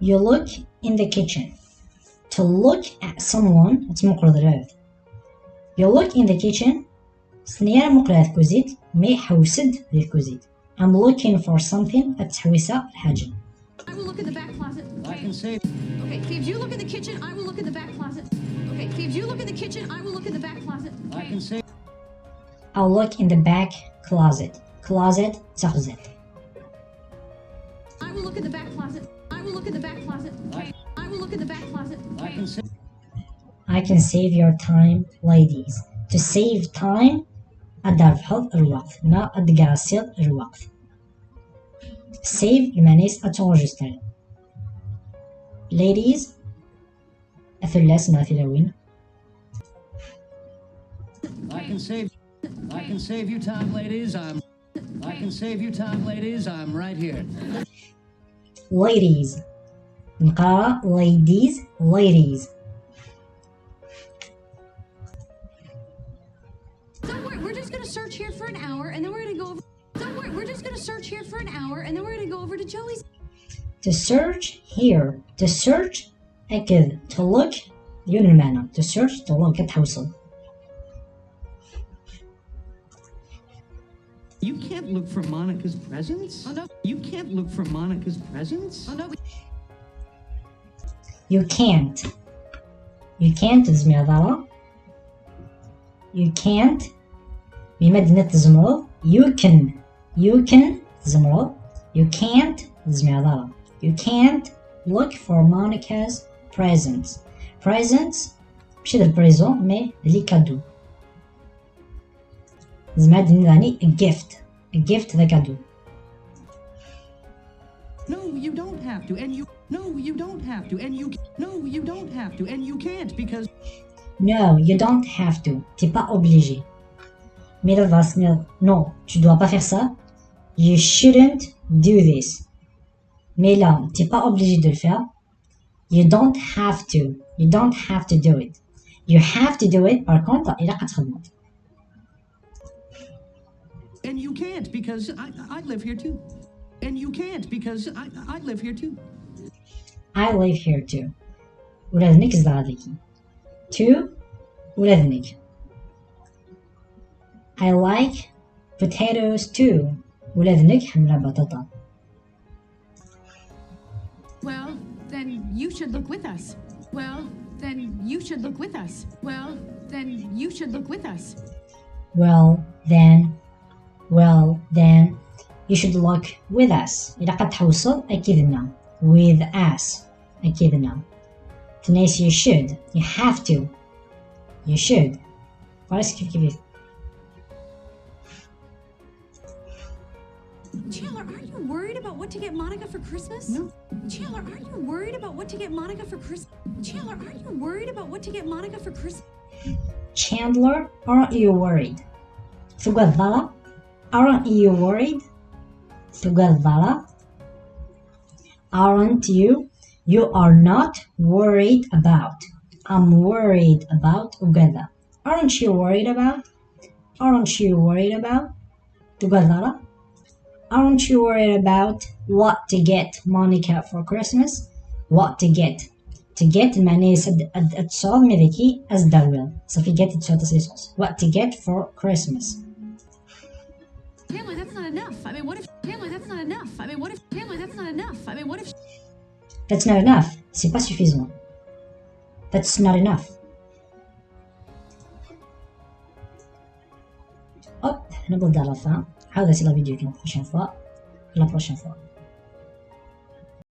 You look in the kitchen. To look at someone تمقرض العود. You look in the kitchen. سنيرة مقرض كوزيت مي حوسد ذي كوزيت. I'm looking for something أتحوسة الحاجة. I will look in the back closet. I can say. Okay, Phoebes, you look in the kitchen. I will look in the back closet. Okay, Phoebes, you look in the kitchen. I will look in the back closet. I can say. I'll look in the back closet. Closet تخزت. I will look in the back closet. I will look in the back closet. Okay, I will look in the back closet. I can say. I can save your time, ladies. To save time أدرفض الوقت نا أدقاسيض الوقت. Save المعنيس أتونجستر. Ladies أثلاث ناثلوين. I can save you time, ladies. I can save you time, ladies. I'm right here. Ladies نقرأ ladies. Don't worry, we're just gonna search here for an hour, and then we're gonna go over. Don't worry, we're just gonna search here for an hour, and then we're gonna go over to Joey's. To search here. To search أكد. To look يون المعنى. To search to look كتحوصل. You can't look for Monica's presents? Oh no. You can't look for Monica's presents? Oh no. You can't. You can't تزمي عضلة. You can't بمدنة تزمرض. You can تزمرض. You can't تزمي عضلة. You can't look for Monica's presents. Presents ماشي ذا البريزون مي لي كادو. زعما يعني a gift ذا كادو. No, you don't have to, and you. No, you don't have to, and you. No, you don't have to, and you can't because. No, you don't have to. T'es pas obligé. Mais là, non, tu dois pas faire ça. You shouldn't do this. Mais là, t'es pas obligé de le faire. You don't have to. You don't have to do it. You have to do it. Par contre, il a quatre mots. And you can't because I live here too. And you can't because I live here too. I live here too. ولادنك زادكي. To ولادنك. I like potatoes too. ولادنك حملة بطاطا. Well, then you should look with us. Well, then you should look with us. Well, then you should look with us. Well then you should look with us. إذا قد توصل أكيدنا. With us أكيدنا. تناس you should. You have to. You should. فارس كيف. Chandler, aren't you worried about what to get Monica for Christmas? No. Chandler, aren't you worried about what to get Monica for Christmas? Chandler, aren't you worried about what to get Monica for Christmas? Chandler, aren't you worried? ثقة Aren't you worried? ثقة Aren't you? You are not worried about. I'm worried about وكذا. Aren't you worried about? Aren't you worried about? ثقة Aren't you worried about what to get Monica for Christmas? What to get? To get معناه التصاد مذكي as داول. صافي get تصاد تصيص. What to get for Christmas? Chandler, that's not enough. I mean, what if Chandler, that's not enough. I mean, what if Chandler, that's not enough. I mean, what if That's not enough. C'est pas suffisant. That's not enough. Hop, نبدأ à la fin. هذا c'est la vidéo la prochaine fois.